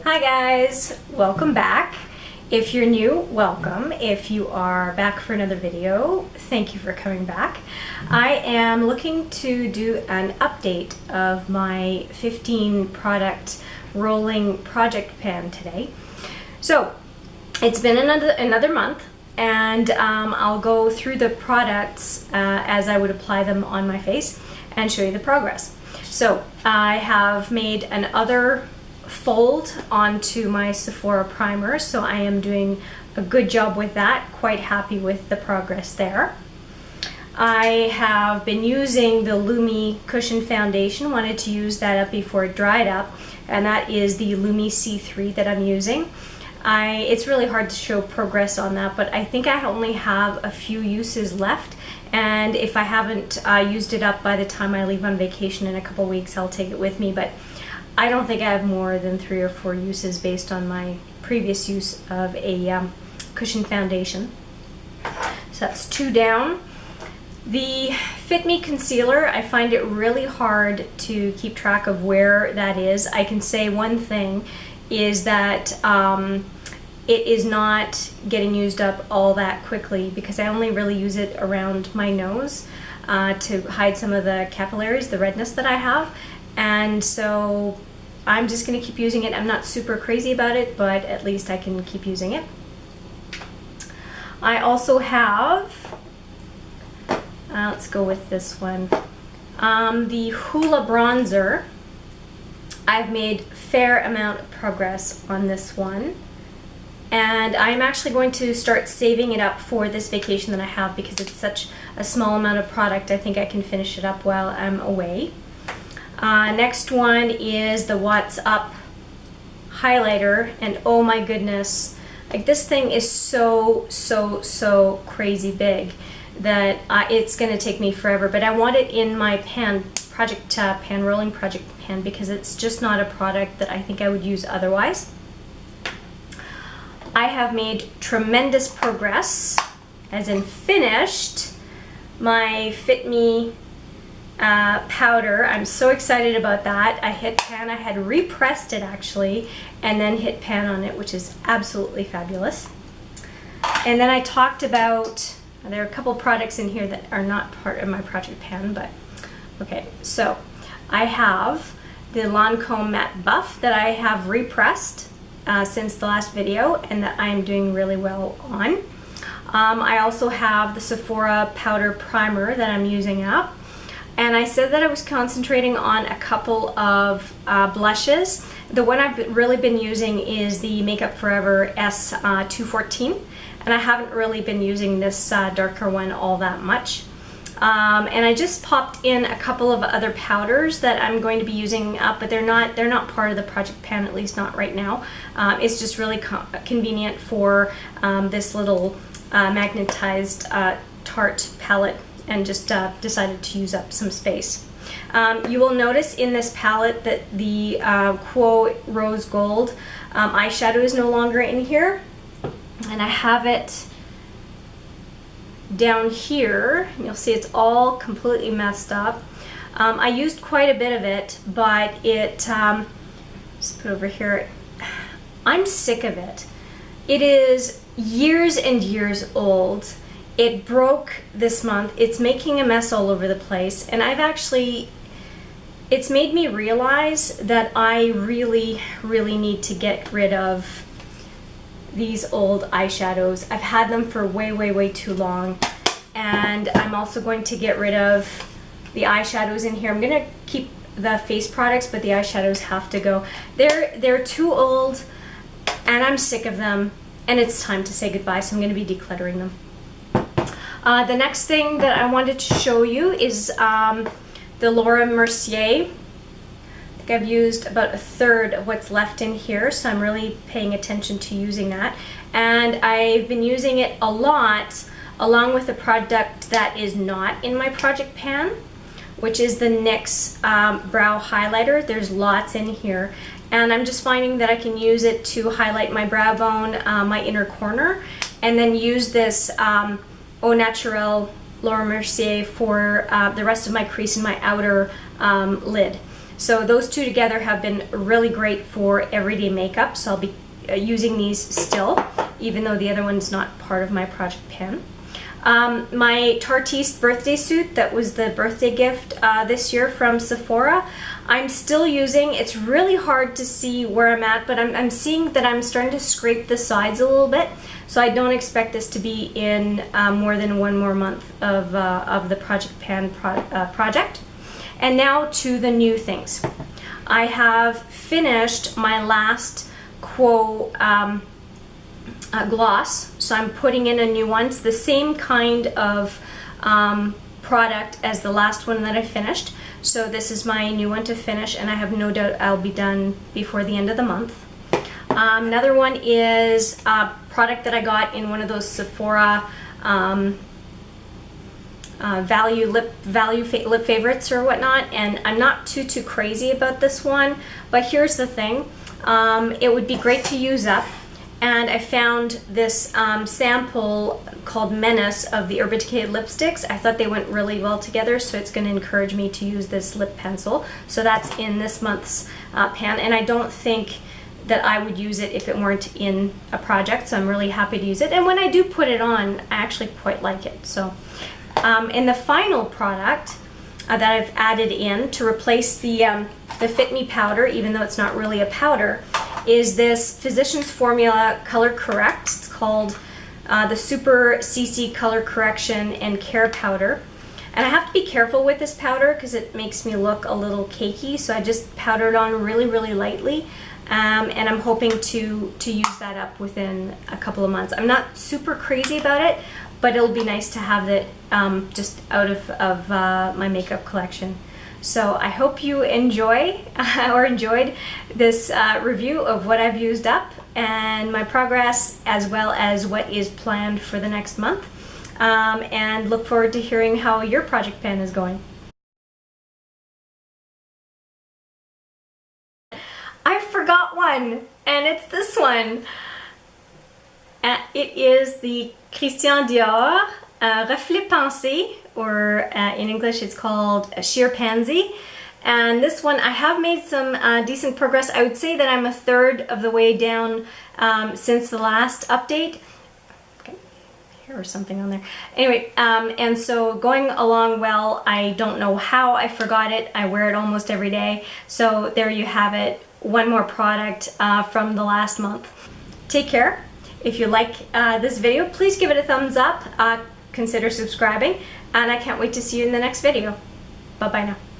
Hi guys, welcome back. If you're new, welcome. If you are back for another video, thank you for coming back. I am looking to do an update of my 15 product rolling project pan today. So it's been another month, and I'll go through the products as I would apply them on my face and show you the progress. So I have made another fold onto my Sephora primer, so I am doing a good job with that. Quite happy with the progress there. I have been using the LUMI cushion foundation, wanted to use that up before it dried up, and that is the LUMI C3 that I'm using. It's really hard to show progress on that, but I think I only have a few uses left, and if I haven't used it up by the time I leave on vacation in a couple weeks, I'll take it with me. But I don't think I have more than 3 or 4 uses based on my previous use of a cushion foundation. So that's 2 down. The Fit Me concealer, I find it really hard to keep track of where that is. I can say one thing is that it is not getting used up all that quickly because I only really use it around my nose to hide some of the capillaries, the redness that I have. And so I'm just going to keep using it. I'm not super crazy about it, but at least I can keep using it. I also have, let's go with this one, the Hoola bronzer. I've made a fair amount of progress on this one, and I'm actually going to start saving it up for this vacation that I have because it's such a small amount of product. I think I can finish it up while I'm away. Next one is the What's Up highlighter, and oh my goodness, like this thing is so crazy big that it's gonna take me forever, but I want it in my pan rolling project pan because it's just not a product that I think I would use otherwise. I have made tremendous progress, as in finished, my Fit Me powder. I'm so excited about that. I hit pan. I had repressed it actually and then hit pan on it, which is absolutely fabulous. And then I talked about, there are a couple products in here that are not part of my project pan, but okay. So I have the Lancome Matte Buff that I have repressed since the last video and that I am doing really well on. I also have the Sephora powder primer that I'm using up. And I said that I was concentrating on a couple of blushes. The one I've really been using is the Makeup Forever S214, and I haven't really been using this darker one all that much. And I just popped in a couple of other powders that I'm going to be using up, but they're not part of the project pan, at least not right now. It's just really convenient for this little magnetized Tarte palette, and just decided to use up some space. You will notice in this palette that the Quo Rose Gold eyeshadow is no longer in here, and I have it down here. You'll see it's all completely messed up. I used quite a bit of it, but it, just put over here, I'm sick of it. It is years and years old. It broke this month. It's making a mess all over the place, and it's made me realize that I really need to get rid of these old eyeshadows. I've had them for way too long, and I'm also going to get rid of the eyeshadows in here. I'm gonna keep the face products, but the eyeshadows have to go. They're too old, and I'm sick of them, and it's time to say goodbye, so I'm gonna be decluttering them. The next thing that I wanted to show you is the Laura Mercier. I think I've used about a third of what's left in here, so I'm really paying attention to using that. And I've been using it a lot along with a product that is not in my project pan, which is the NYX brow highlighter. There's lots in here, and I'm just finding that I can use it to highlight my brow bone, my inner corner, and then use this Au Naturel Laura Mercier for the rest of my crease in my outer lid. So those two together have been really great for everyday makeup, so I'll be using these still, even though the other one's not part of my project pan. My Tarte birthday suit, that was the birthday gift this year from Sephora, I'm still using. It's really hard to see where I'm at, but I'm seeing that I'm starting to scrape the sides a little bit, so I don't expect this to be in more than one more month of the project pan project. And now to the new things. I have finished my last Quo gloss, so I'm putting in a new one. It's the same kind of product as the last one that I finished. So this is my new one to finish, and I have no doubt I'll be done before the end of the month. Another one is a product that I got in one of those Sephora lip favorites or whatnot, and I'm not too crazy about this one, but here's the thing. It would be great to use up, and I found this sample called Menace of the Urban Decay lipsticks. I thought they went really well together, so it's going to encourage me to use this lip pencil. So that's in this month's pan, and I don't think that I would use it if it weren't in a project, so I'm really happy to use it. And when I do put it on, I actually quite like it. So, and the final product that I've added in to replace the Fit Me powder, even though it's not really a powder, is this Physicians Formula Color Correct. It's called the Super CC Color Correction and Care Powder. And I have to be careful with this powder because it makes me look a little cakey, so I just powdered on really lightly. And I'm hoping to use that up within a couple of months. I'm not super crazy about it, but it'll be nice to have it just out of my makeup collection. So I hope you enjoy or enjoyed this review of what I've used up and my progress, as well as what is planned for the next month. And look forward to hearing how your project pan is going. I forgot one, and it's this one. It is the Christian Dior Reflet Pensé, or in English it's called Sheer Pansy. And this one, I have made some decent progress. I would say that I'm a third of the way down since the last update. Okay, here or something on there. Anyway, and so going along well. I don't know how I forgot it. I wear it almost every day. So there you have it. One more product from the last month. Take care. If you like this video, please give it a thumbs up. Consider subscribing, and I can't wait to see you in the next video. Bye-bye now.